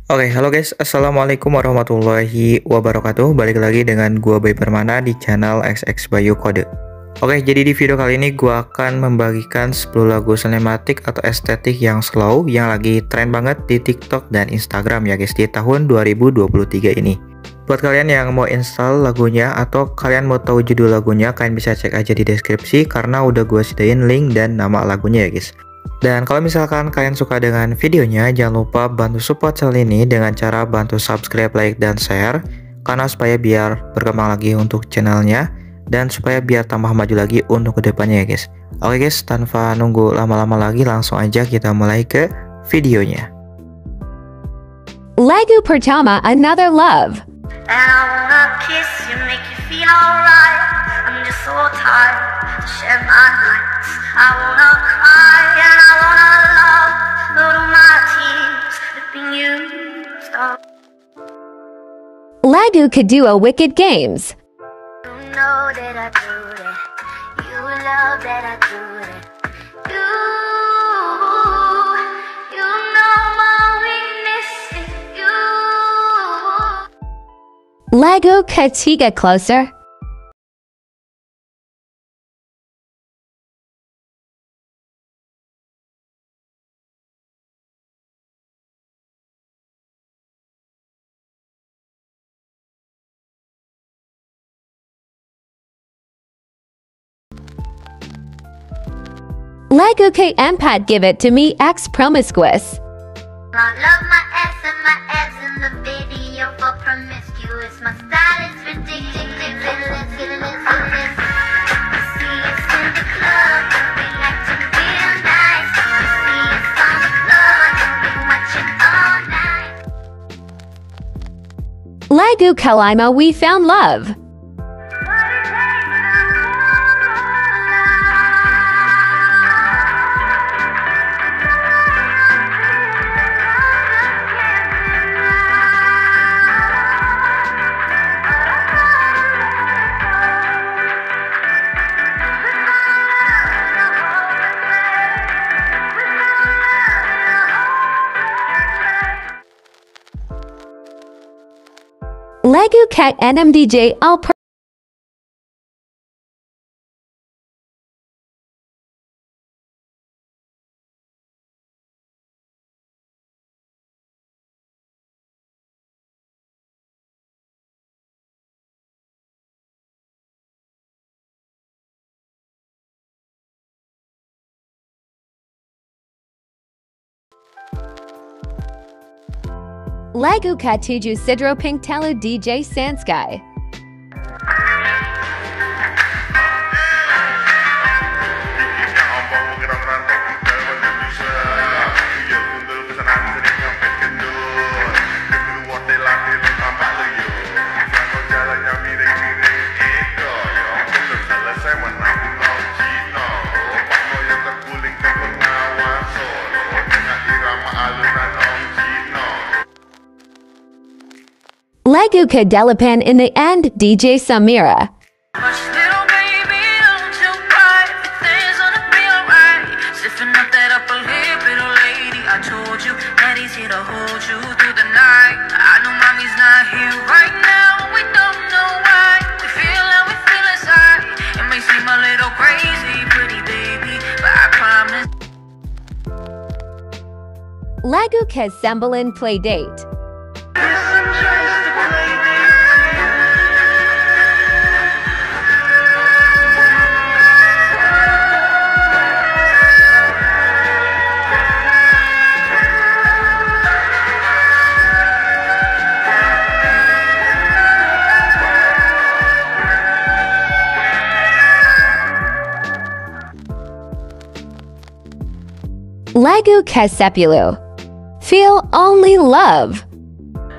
Oke, halo guys, assalamualaikum warahmatullahi wabarakatuh. Balik lagi dengan gua Bayu Permana di channel XX Bayu Kode. Oke, jadi di video kali ini gua akan membagikan 10 lagu sinematik atau estetik yang slow yang lagi tren banget di TikTok dan Instagram ya guys di tahun 2023 ini. Buat kalian yang mau install lagunya atau kalian mau tahu judul lagunya, kalian bisa cek aja di deskripsi karena udah gua sediain link dan nama lagunya ya guys. Dan kalau misalkan kalian suka dengan videonya, jangan lupa bantu support channel ini dengan cara bantu subscribe, like, dan share, karena supaya biar berkembang lagi untuk channelnya dan supaya biar tambah maju lagi untuk kedepannya ya guys. Oke guys, tanpa nunggu lama-lama lagi, langsung aja kita mulai ke videonya. Lagu pertama, Another Love. And I wanna kiss you, make you feel alright. I'm just so tired to share my nights. I wanna cry and I wanna love, but all my tears have been used up. Lagu kedua, Wicked Games. You know that I do that. You love that I do that. You know my weakness is you. Lagu ketiga, Closer. Lagu keempat, Give It To Me X Promiscuous. I love my ass and my abs in the video for promiscuous. My style is ridiculous. See us in the club, we like to feel nice. See us on the floor, we watching all night. Lagu kelima, We Found Love. Lagu Cat NMDJ Alper. Lagu Katuju Sidro Pink Telu DJ Sansky. Lagu Kedelapan in the End DJ Samira. Hush, little baby, don't you cry. Things gonna be alright. Stiffen up that upper lip, little lady. I told you that he's here to hold you through the night. I know mommy's not here right now. We don't know why. We feel how we feel inside. It may seem a little crazy, pretty baby, but I promise. Lagu Kesembilan Playdate. Lagu Kesepulu. Feel Only Love.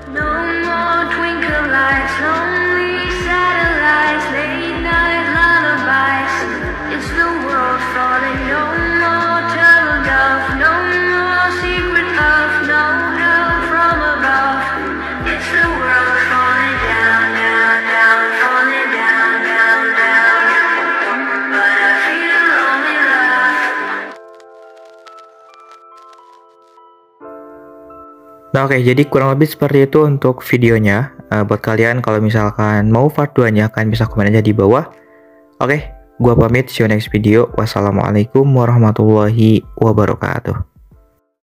No more twinkle lights, lonely satellites, late night lullabies. It's the world falling, no more turtle dove, no more secret love, no help from above. It's the world falling down, down, down, falling down, down, down. But I feel only love. Nah oke, jadi kurang lebih seperti itu untuk videonya. Buat kalian kalau misalkan mau part 2-nya, kalian bisa komen aja di bawah. Oke, gua pamit, see you next video. Wassalamualaikum warahmatullahi wabarakatuh.